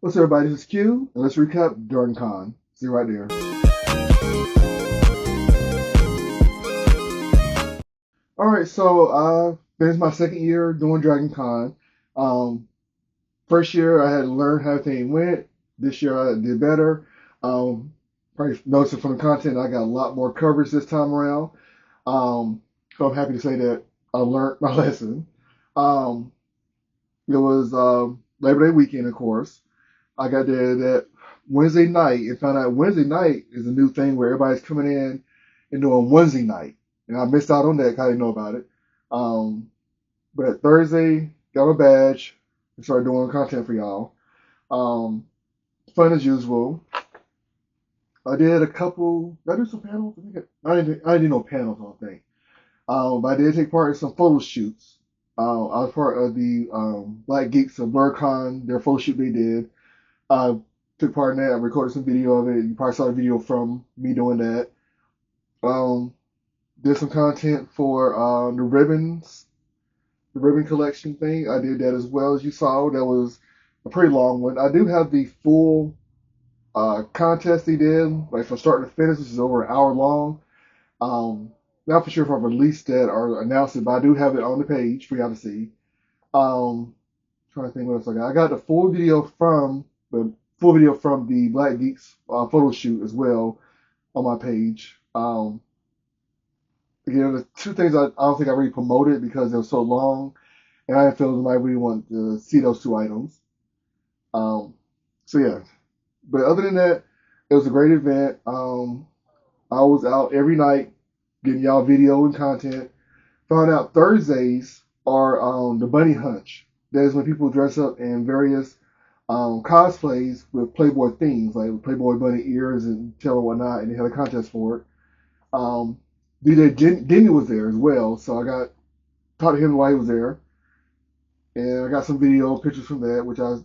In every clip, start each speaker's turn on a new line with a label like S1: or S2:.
S1: What's up, everybody? This is Q, and let's recap Dragon Con. See you right there. All right, so this is my second year doing Dragon Con. Um, First year I had to learn how everything went. This year I did better. Um, Probably noticing from the content I got a lot more coverage this time around. Um, so I'm happy to say that I learned my lesson. Um, it was Labor Day weekend, of course. I got there that Wednesday night and found out Wednesday night is a new thing where everybody's coming in and doing Wednesday night. And I missed out on that 'cause I didn't know about it. Um, but Thursday, got a badge and started doing content for y'all. Um, Fun as usual. I did a couple, did I do some panels? I didn't do no panels, I don't think. But I did take part in some photo shoots. I was part of the Black Geeks of BlurCon, their photo shoot they did. I took part in that. I recorded some video of it. You probably saw the video from me doing that. Um, did some content for the ribbon collection thing. I did that as well as you saw. That was a pretty long one. I do have the full contest they did, like from start to finish, which is over an hour long. Um, Not for sure if I've released that or announced it, but I do have it on the page for y'all to see. Trying to think what else I got. I got the full video from the Black Geeks photo shoot as well on my page. Again, the two things I don't think I really promoted because it was so long, and I didn't feel nobody really wanted to see those two items. Um, so yeah, but other than that, it was a great event. I was out every night getting y'all video and content. Found out Thursdays are the bunny hunch. That is when people dress up in various cosplays with Playboy themes, like with Playboy bunny ears and tail and whatnot, and they had a contest for it. Um, DJ Denny was there as well, so I got talked to him while he was there, and I got some video pictures from that, which I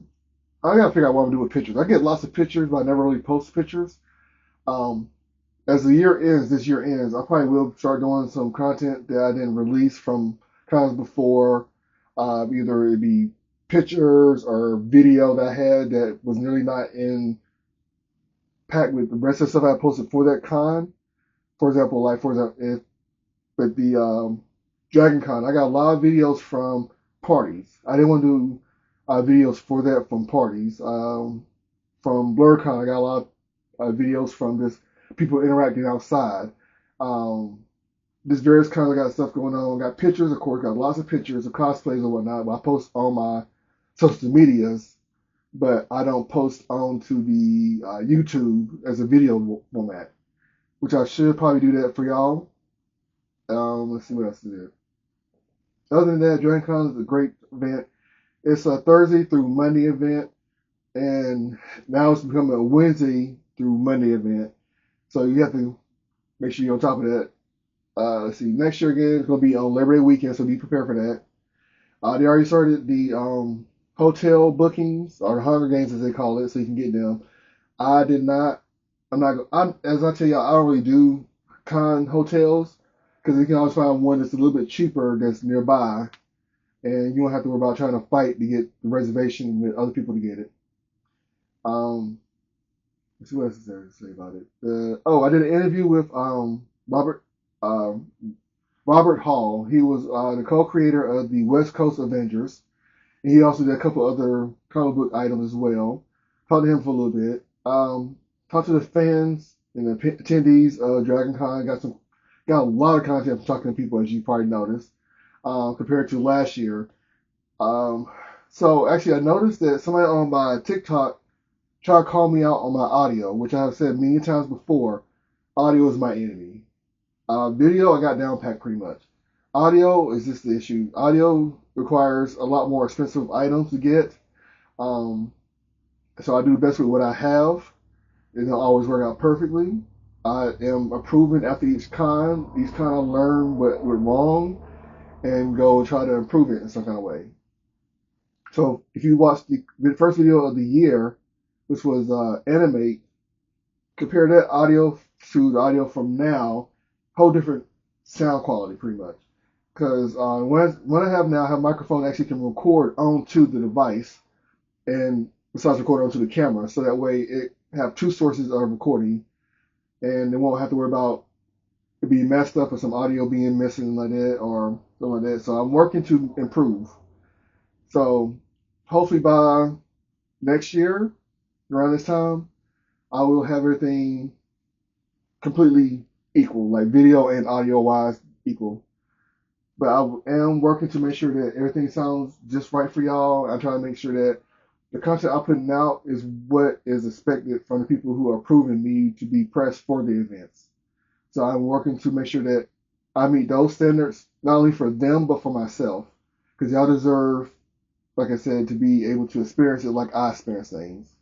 S1: gotta figure out what I'm gonna do with pictures. I get lots of pictures, but I never really post pictures. Um, as this year ends, I probably will start doing some content that I didn't release from cons before. Either it be pictures or video that I had that was nearly not in packed with the rest of the stuff I posted for that con. For example, if with the Dragon Con, I got a lot of videos from parties. I didn't want to do videos for that from parties. From BlurCon, I got a lot of videos from this people interacting outside. Um, there's various kinds of got stuff going on. Got pictures, of course, got lots of pictures of cosplays and whatnot. But I post on my social medias, but I don't post onto the YouTube as a video format, which I should probably do that for y'all. Let's see what else is there. Other than that, DragonCon is a great event. It's a Thursday through Monday event, and now it's becoming a Wednesday through Monday event. So you have to make sure you're on top of that. Let's see, next year again, it's going to be on Labor Day weekend, so be prepared for that. They already started the hotel bookings, or the Hunger Games as they call it, so you can get them. I did not. I'm not. As I tell y'all, I don't really do con hotels because you can always find one that's a little bit cheaper that's nearby, and you don't have to worry about trying to fight to get the reservation with other people to get it. Um, let's see what else is there to say about it. I did an interview with Robert um, Robert Hall. He was the co-creator of the West Coast Avengers, and he also did a couple other comic book items as well. Talked to him for a little bit. Talked to the fans and the attendees of Dragon Con. Got a lot of content from talking to people, as you probably noticed, compared to last year. Um, so actually, I noticed that somebody on my TikTok tried to call me out on my audio, which I have said many times before. Audio is my enemy. Video, I got down packed pretty much. Audio is just the issue. Audio requires a lot more expensive items to get. Um, so I do the best with what I have. It don't always work out perfectly. I am improving after each con. Each con I learn what went wrong and go try to improve it in some kind of way. So if you watch the first video of the year, which was Animate, compare that audio to the audio from now, whole different sound quality pretty much. Because when I have now, I have a microphone that actually can record onto the device, and besides recording onto the camera, so that way it have two sources of recording, and they won't have to worry about it being messed up or some audio being missing like that or something like that. So I'm working to improve. So hopefully by next year, around this time, I will have everything completely equal, like video and audio wise equal. But I am working to make sure that everything sounds just right for y'all. I'm trying to make sure that the content I'm putting out is what is expected from the people who are proving me to be pressed for the events. So I'm working to make sure that I meet those standards, not only for them, but for myself. Because y'all deserve, like I said, to be able to experience it like I experience things.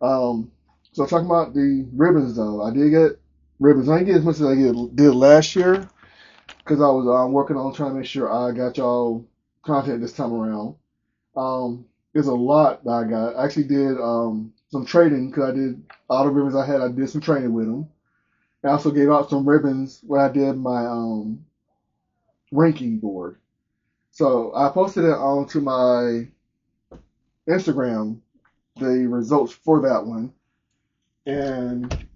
S1: Um, so talking about the ribbons though, I did get ribbons. I didn't get as much as did last year because I was working on trying to make sure I got y'all content this time around. There's a lot that I got. I actually did some trading because I did all the ribbons I had. I did some trading with them. I also gave out some ribbons when I did my ranking board. So I posted it onto my Instagram, the results for that one, and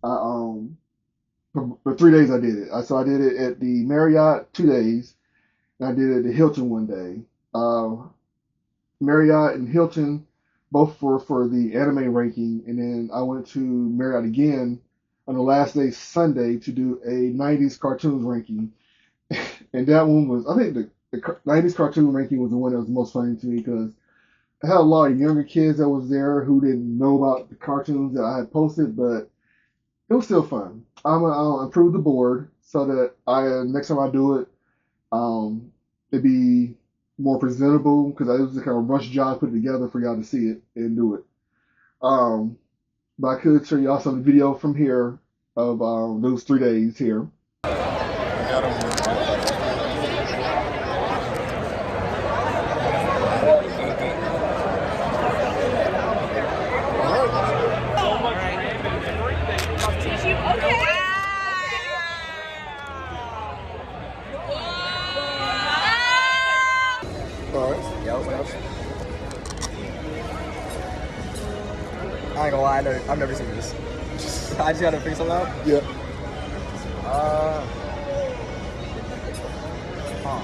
S1: for 3 days I did it. So I did it at the Marriott 2 days, and I did it at the Hilton one day. Marriott and Hilton both were for the anime ranking, and then I went to Marriott again on the last day, Sunday, to do a 90s cartoons ranking. And that one was, I think the 90s cartoon ranking was the one that was the most funny to me because I had a lot of younger kids that was there who didn't know about the cartoons that I had posted, but it was still fun. I'm gonna improve the board so that next time I do it, it'd be more presentable because I was just kind of rush job put it together for y'all to see it and do it. Um, but I could show you also the video from here of those 3 days here. All right.
S2: Yo, what else? I ain't gonna lie, I've never seen this. I just gotta figure something out.
S1: Yeah.
S2: Uh, huh.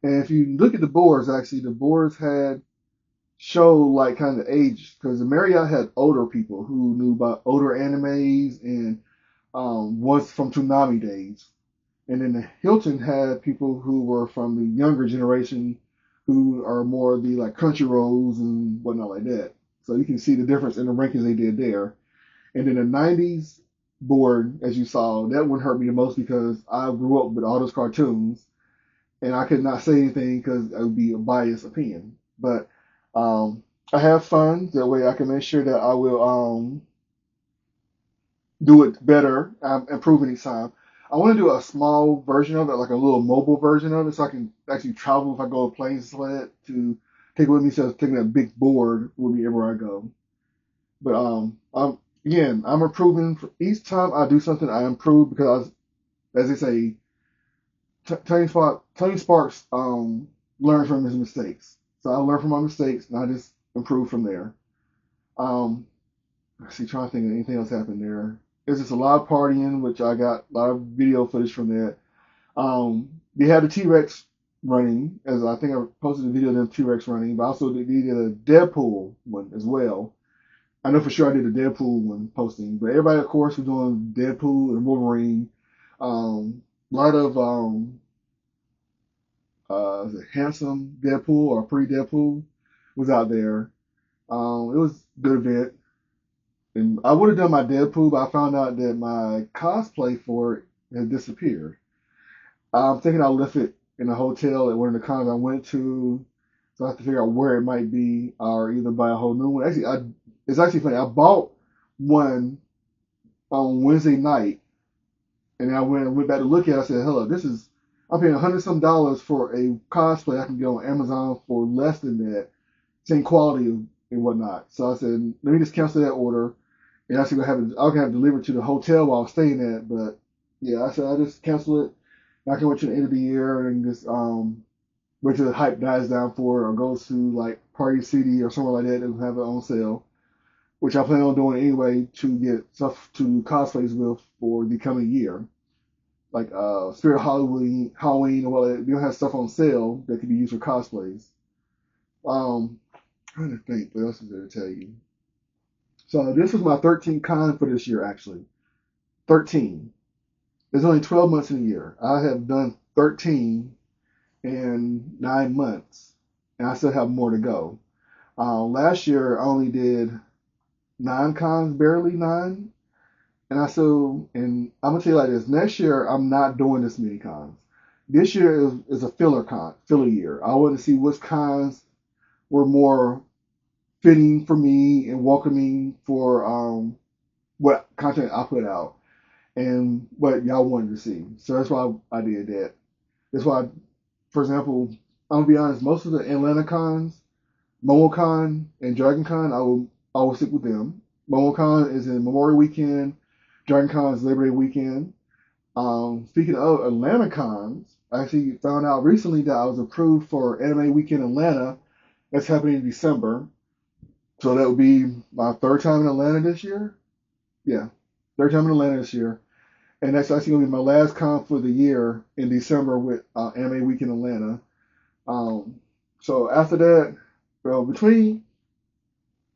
S1: And if you look at the boards, actually, the boards had show like kind of age because the Marriott had older people who knew about older animes and was from Toonami days, and then the Hilton had people who were from the younger generation who are more the like Crunchyrolls and whatnot like that. So you can see the difference in the rankings they did there. And then the 90s board, as you saw, that one hurt me the most because I grew up with all those cartoons and I could not say anything because it would be a biased opinion. But I have fun. That way I can make sure that I will do it better, improving each time. I want to do a small version of it, like a little mobile version of it, so I can actually travel if I go to planes and stuff like that to take it with me instead of taking a big board with me everywhere I go. But I'm improving. For each time I do something, I improve because, as they say, Tony Sparks learned from his mistakes. So I learn from my mistakes and I just improve from there. Um, I see, trying to think of anything else happened there. There's just a lot of partying, which I got a lot of video footage from that. They had the T Rex running, as I think I posted a video of them T Rex running, but also they did a Deadpool one as well. I know for sure I did a Deadpool one posting, but everybody, of course, was doing Deadpool and Wolverine. A lot of is it Handsome Deadpool or Pre Deadpool was out there. It was a good event. And I would have done my Deadpool, but I found out that my cosplay for it had disappeared. I'm thinking I left it in a hotel at one of the cons I went to, so I have to figure out where it might be, or either buy a whole new one. Actually, it's actually funny. I bought one on Wednesday night, and I went back to look at it. I said, "Hello, this is I'm paying $100 some for a cosplay I can get on Amazon for less than that." same quality and whatnot. So I said, let me just cancel that order and actually I'll have it delivered to the hotel while I was staying at. But yeah, I said I just cancel it. I can wait to the end of the year and just wait till the hype dies down for it or goes to like Party City or somewhere like that that will have it on sale, which I plan on doing anyway to get stuff to cosplays with for the coming year. Like Spirit Halloween, or well, they'll have stuff on sale that can be used for cosplays. Trying to think what else is there to tell you. So this was my 13th con for this year actually. 13. There's only 12 months in a year. I have done 13 in 9 months, and I still have more to go. Last year I only did 9 cons, barely 9, and I'm gonna tell you like this. Next year I'm not doing this many cons. This year is a filler year. I want to see which cons were more fitting for me and welcoming for what content I put out and what y'all wanted to see. So that's why I did that. That's why, for example, I'm gonna be honest. Most of the Atlanta cons, MomoCon and DragonCon, I will stick with them. MomoCon is in Memorial Weekend. DragonCon is Labor Day weekend. Speaking of Atlanta cons, I actually found out recently that I was approved for Anime Weekend Atlanta. That's happening in December. So that would be my third time in Atlanta this year. Yeah, third time in Atlanta this year. And that's actually going to be my last con for the year in December with Anime Week in Atlanta. So after that, well, between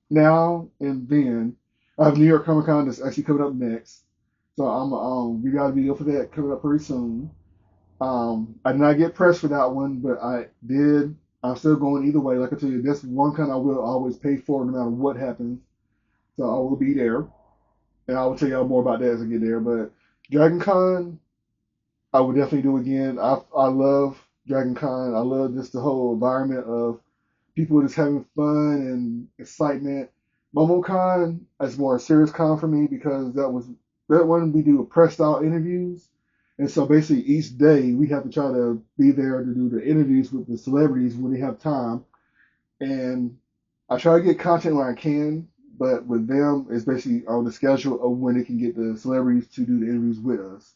S1: now and then, I have New York Comic Con that's actually coming up next. So we got to be up for that coming up pretty soon. I did not get pressed for that one, but I did. I'm still going either way. Like I tell you, that's one con I will always pay for no matter what happens. So I will be there. And I will tell y'all more about that as I get there. But Dragon Con, I would definitely do again. I love Dragon Con. I love just the whole environment of people just having fun and excitement. MomoCon is more a serious con for me because that one we do press style interviews. And so basically each day we have to try to be there to do the interviews with the celebrities when they have time. And I try to get content when I can, but with them it's basically on the schedule of when they can get the celebrities to do the interviews with us.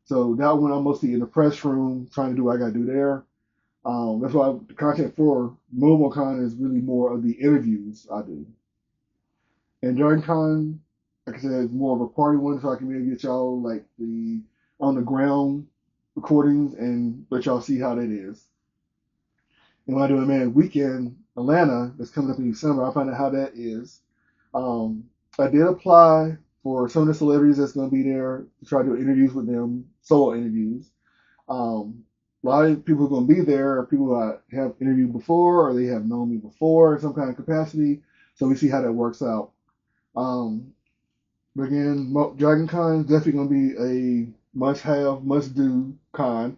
S1: So that one I'm mostly in the press room trying to do what I gotta do there. That's why the content for MomoCon is really more of the interviews I do. And DragonCon, like I said, is more of a party one, so I can maybe get y'all like the on the ground recordings and let y'all see how that is. And when I do a man weekend Atlanta that's coming up in December, I'll find out how that is. I did apply for some of the celebrities that's going to be there to try to do interviews with them, solo interviews. A lot of people who are going to be there are people I have interviewed before or they have known me before in some kind of capacity. So we see how that works out. But again, Dragon Con is definitely going to be a must-have, must-do con.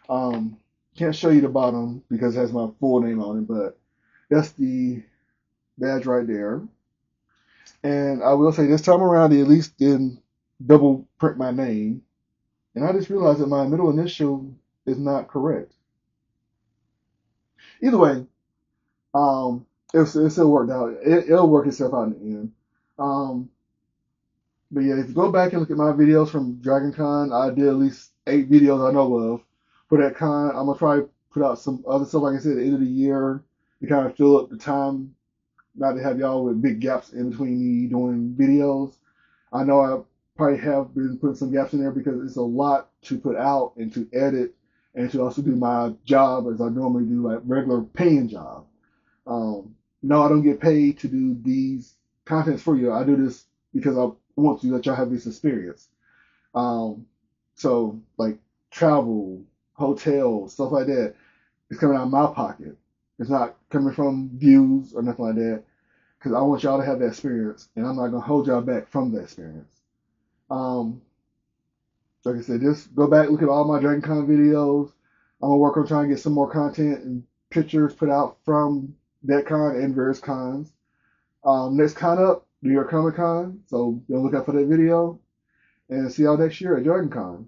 S1: Can't show you the bottom because it has my full name on it, but that's the badge right there. And I will say this time around, they at least didn't double print my name. And I just realized that my middle initial is not correct. Either way, it still worked out. It'll work itself out in the end. Um, but yeah, if you go back and look at my videos from Dragon Con, I did at least 8 videos I know of for that con. I'm gonna try to put out some other stuff, like I said, at the end of the year to kind of fill up the time, not to have y'all with big gaps in between me doing videos. I know I probably have been putting some gaps in there because it's a lot to put out and to edit and to also do my job as I normally do, like regular paying job. No, I don't get paid to do these contents for you. I do this because I want to let y'all have this experience. Um, so like travel, hotels, stuff like that, it's coming out of my pocket. It's not coming from views or nothing like that because I want y'all to have that experience, and I'm not gonna hold y'all back from that experience. Um, like I said, just go back, look at all my Dragon Con videos. I'm gonna work on trying to get some more content and pictures put out from that con and various cons. Next con up, New York Comic Con. So be on the lookout for that video and see y'all next year at Dragon Con.